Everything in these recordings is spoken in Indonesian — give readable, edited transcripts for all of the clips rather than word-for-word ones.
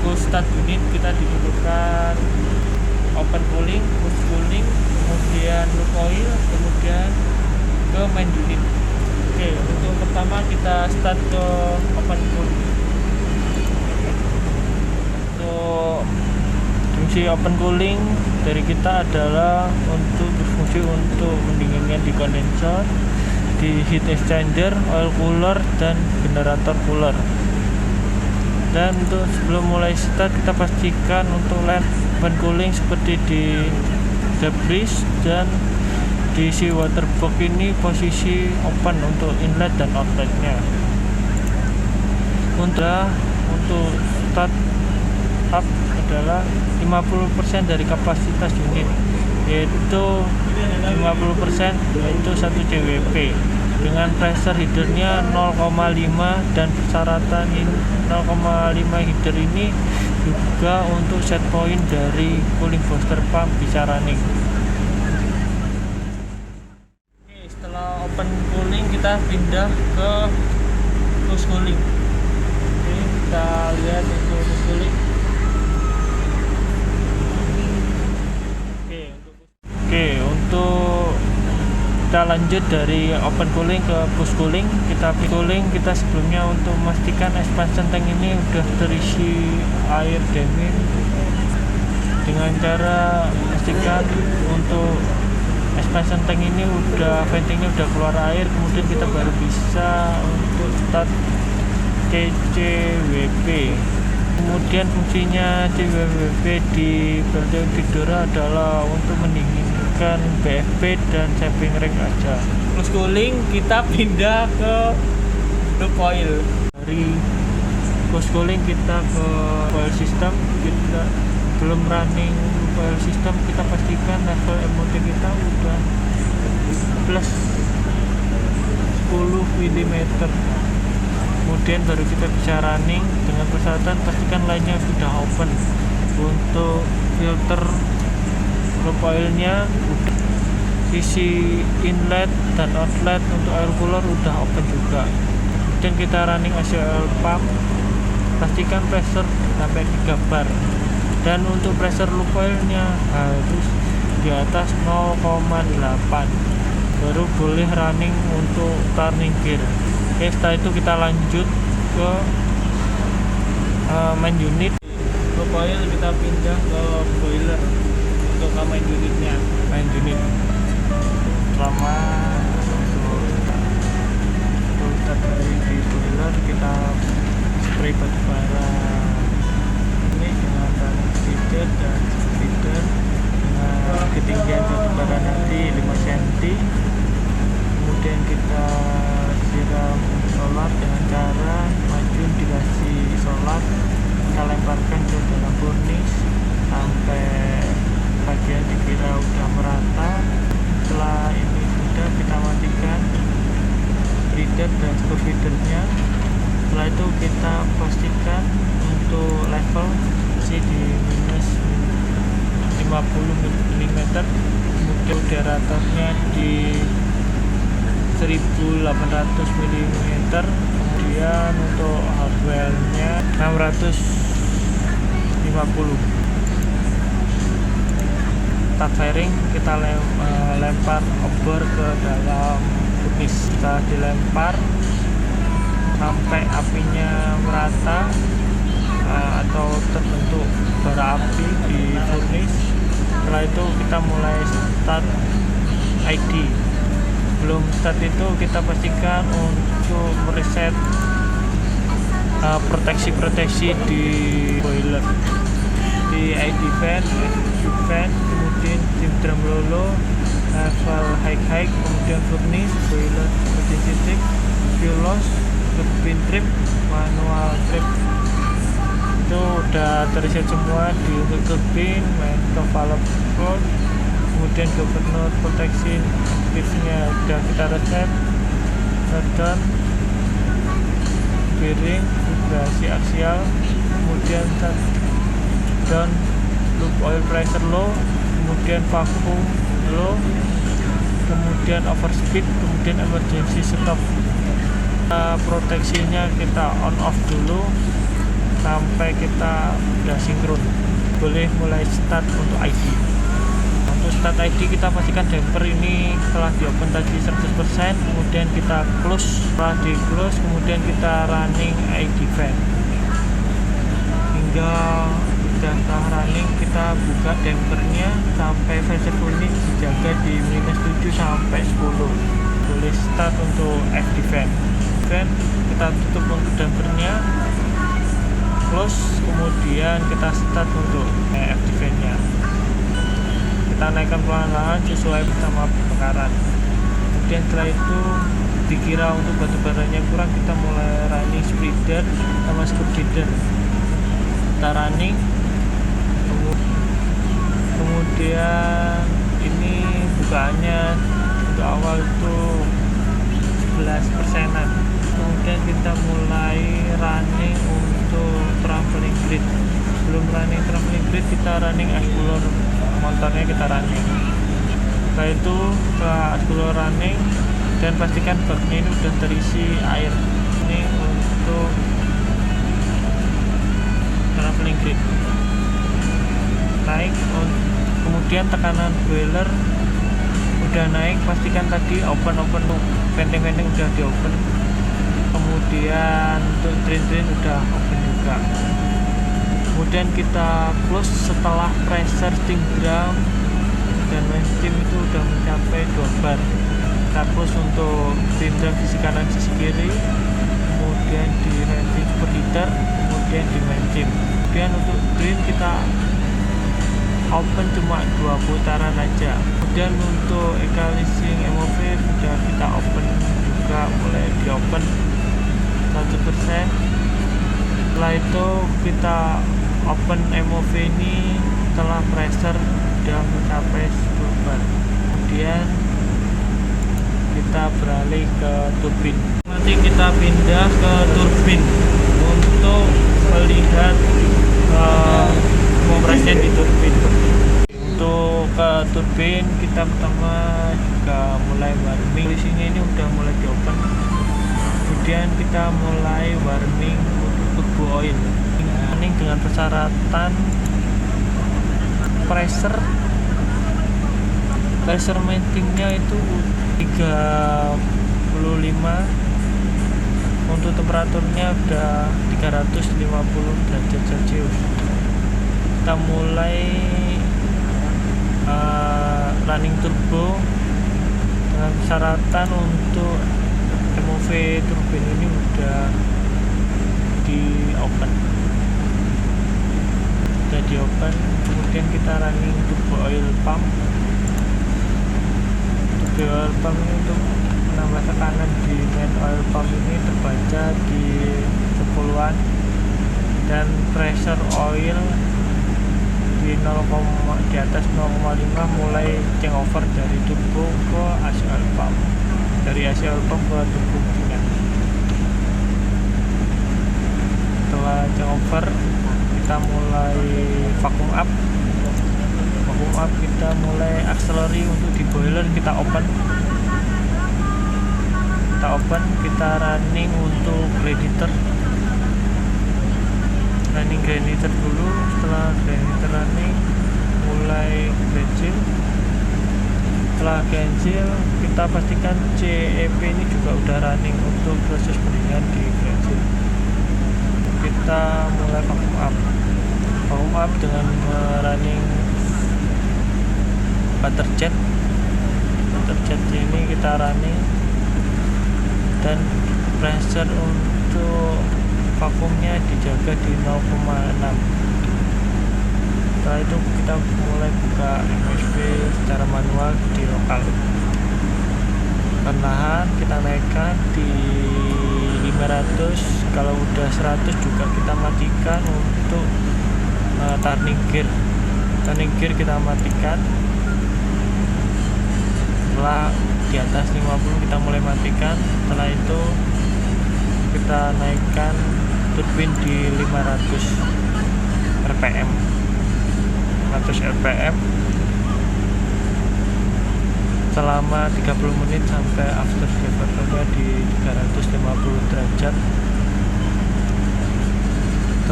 full start unit kita dibutuhkan open cooling, push cooling, kemudian loop oil, kemudian ke main unit. Oke, untuk pertama kita start ke open cooling. Untuk fungsi open cooling dari kita adalah untuk berfungsi untuk mendinginkan di kondensor, di heat exchanger, oil cooler, dan generator cooler. Dan untuk sebelum mulai start kita pastikan untuk lamp open cooling seperti di debris dan di si water box ini posisi open untuk inlet dan outletnya. Untuk start up adalah 50% dari kapasitas unit, yaitu 50% yaitu 1 cwp dengan pressure headernya 0,5 dan persyaratan 0,5 header ini juga untuk set point dari cooling booster pump bisa running. Oke, setelah open cooling kita pindah ke close cooling. Oke, kita lihat itu close cooling. Oke, untuk kita lanjut dari open cooling ke push cooling. Kita sebelumnya untuk memastikan expansion tank ini udah terisi air dingin dengan cara pastikan untuk expansion tank ini udah ventingnya udah keluar air, kemudian kita baru bisa untuk start CCWP. Kemudian fungsinya CCWP di belting Vidora adalah untuk mendinginkan BFP dan shaping ring aja. Terus cooling kita pindah ke loop oil. Dari post cooling kita ke oil system. Kita belum running oil system, kita pastikan level MOT kita udah plus 10 mm. Kemudian baru kita bisa running dengan persyaratan pastikan lainnya sudah open. Untuk filter loop oilnya sisi inlet dan outlet untuk air cooler udah open juga. Dan kita running ACL pump, pastikan pressure sampai 3 bar. Dan untuk pressure loop oilnya harus di atas 0,8 baru boleh running untuk turning gear. Oke, setelah itu kita lanjut ke main unit. Loop oil kita pindah ke boiler untuk ke main unitnya. Main unit selama untuk dari di boiler kita spray batubara ini dengan tanah feeder dan feeder dengan ketinggian batubara nanti 5 cm. Kemudian kita siram solar dengan cara majun dikasih solar, kita lemparkan ke dalam furnace sampai bagian dikira udah merata. Setelah ini sudah, kita matikan breeder dan screw feedernya. Setelah itu kita pastikan untuk level masih di minus 50 mm, kemudian moderatornya di 1800 mm, kemudian untuk hardware-nya 650. Tap fairing kita lempar obor ke dalam furnace. Setelah dilempar sampai apinya merata atau terbentuk bara api di furnace. Setelah itu kita mulai start ID. Belum start itu kita pastikan untuk mereset proteksi di boiler, di ID fan, kemudian dim drum lolo, level high, kemudian furnace, boiler, emergency trip, fuel loss, turbine trip, manual trip. Itu udah terreset semua di untuk turbine, main valve floor, kemudian governor protection aktifnya udah kita reset, shutdown, bearing, vibrasi aksial, kemudian shutdown loop oil pressure low, kemudian vacuum low, kemudian overspeed, kemudian emergency stop. Proteksinya kita on off dulu, sampai kita udah sinkron. Boleh mulai start untuk ID. Untuk start ID kita pastikan damper ini telah di open tadi 100%, kemudian kita close. Setelah di close kemudian kita running ID fan hingga udah running. Kita buka dampernya sampai fase kuning dijaga di -7 sampai 10. Boleh start untuk FD fan. Kita tutup untuk dampernya, close, kemudian kita start untuk FD fan nya. Kita naikkan pelan-pelan sesuai sama pembakaran. Kemudian setelah itu dikira untuk batu baranya kurang, kita mulai running spreader sama screw jeeder. Kita running, kemudian ini bukaannya untuk awal itu 11%-an. Kemudian kita mulai running untuk traveling grid. Sebelum running traveling grid kita running asbulor motornya, kita running. Setelah itu setelah asbulor running dan pastikan baknya ini udah terisi air. Ini untuk traveling grid. Naik, kemudian tekanan boiler udah naik, pastikan tadi open venting udah di open, kemudian untuk drain udah open juga. Kemudian kita close setelah pressure steam drum dan main steam itu udah mencapai 2 bar. Kita close untuk steam drum sisi kanan sisi kiri, kemudian di venting superheater, kemudian di main steam. Kemudian untuk drain kita open cuma 2 putaran aja. Kemudian untuk equalizing MOV sudah kita open juga, mulai di open 100%. Setelah itu kita open MOV ini setelah pressure sudah mencapai 10 bar. Kemudian kita beralih ke turbin. Nanti kita pindah ke turbin untuk melihat kompresnya di turbin. Untuk ke turbin kita pertama juga mulai warming. Di sini ini udah mulai di open. Kemudian kita mulai warming untuk turbo oil. Ini dengan persyaratan pressure maintainya itu 35. Untuk temperaturnya udah 350 derajat Celcius. Kita mulai running turbo dengan persyaratan untuk MOV turbin ini udah di open, kemudian kita running turbo oil pump. Turbo oil pump ini untuk menambah tekanan di main oil pump ini terbaca di 10-an, dan pressure oil di atas 0,5 mulai changeover dari turbo ke AC oil pump, dari AC oil pump ke turbo mesinnya. Setelah changeover kita mulai vacuum up, kita mulai akseleri untuk di boiler, kita open, kita running untuk gradiator, dulu. Setelah gradiator running mulai ganjil. Setelah ganjil kita pastikan CEP ini juga udah running untuk proses pendinginan di ganjil. Kita mulai vacuum up dengan running butter jet ini kita running, dan pressure untuk vakumnya dijaga di 0,6. Setelah itu kita mulai buka MSB secara manual di lokal. Perlahan kita naikkan di 500, kalau udah 100 juga kita matikan untuk turning gear kita matikan. Setelah di atas 50 kita mulai matikan. Setelah itu kita naikkan turbin di 500 rpm selama 30 menit sampai after temperaturnya di 350 derajat.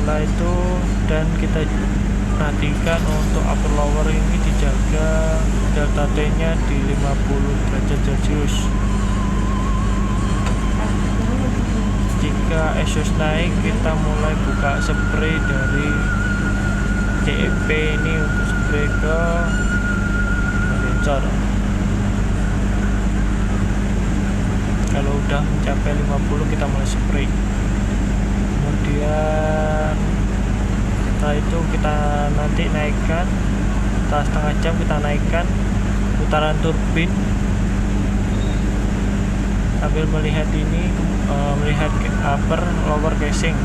Setelah itu dan kita perhatikan untuk upper lower ini dijaga delta T nya di 50 derajat Celcius. Jika exhaust naik, kita mulai buka spray dari CEP ini untuk spray ke sensor. Kalau udah mencapai 50 kita mulai spray. Kemudian setelah itu kita nanti naikkan, setelah setengah jam kita naikkan putaran turbin sambil melihat ini, melihat upper lower casing.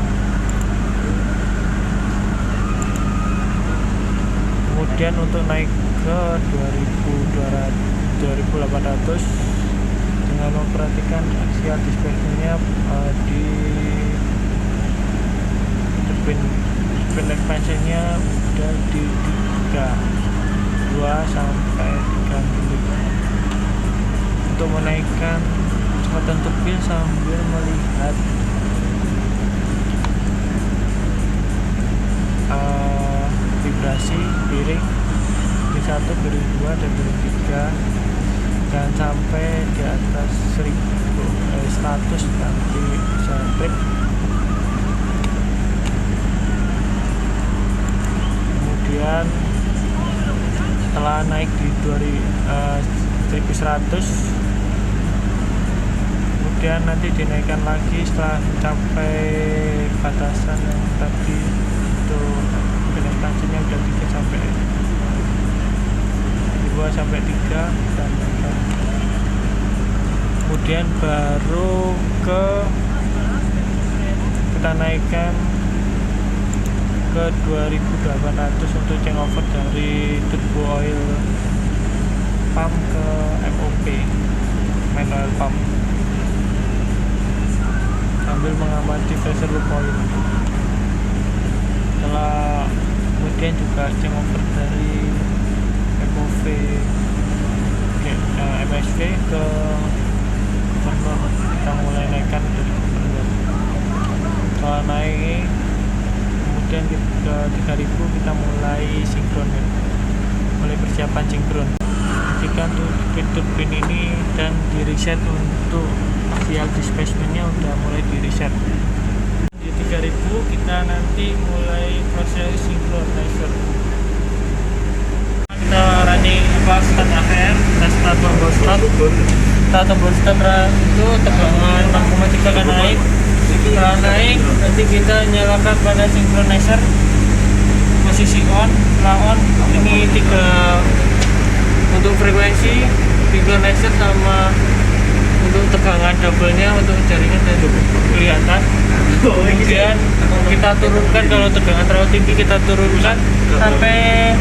Kemudian untuk naik ke 2800 dengan memperhatikan axial displacement-nya di turbin expansion-nya udah di 2 sampai 3 mili. Untuk menaikkan kecepatan turbin sambil melihat vibrasi bearing B1, bearing 2 dan bearing 3 jangan sampai di atas 100 nanti bisa trip. Kemudian setelah naik di 1100, kemudian nanti dinaikkan lagi setelah mencapai batasan yang tadi itu penetasannya udah 3 sampai 2 sampai 3 dan kemudian baru kita naikkan ke 2800 untuk changeover dari turbo oil pump ke MOP, main oil pump, sambil mengamati pressure loop oil. Setelah kemudian juga changeover dari MOV ke MSV ke governor, kita mulai naikkan dari governor. Setelah naik kemudian ke 3000 kita mulai sinkron ya, mulai persiapan sinkron. Jika untuk turbin ini dan di reset untuk axial displacement-nya udah mulai di reset. Di 3000 kita nanti mulai proses synchronization. Kita running start AVR, kita start tombol start. Kita tombol start itu tegangan 6,3 kan naik. Setelah naik nanti kita nyalakan pada synchronizer, posisi on. Setelah on ini 3 untuk frekuensi synchronizer sama untuk tegangan double-nya untuk jaringan dan kelihatan. Kemudian kita turunkan, kalau tegangan terlalu tinggi kita turunkan sampai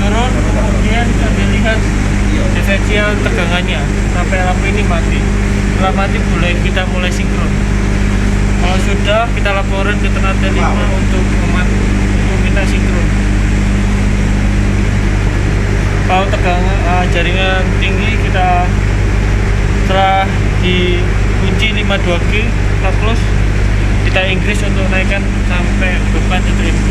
turun, kemudian sambil lihat diferensial tegangannya sampai lampu ini mati. Setelah mati kita mulai sinkron. Kalau sudah kita laporan ke Ternate 5 untuk minta sinkron. Kalau tegangan jaringan tinggi kita setelah dikunci 52G kita close, kita increase untuk naikkan sampai beban 1 mb.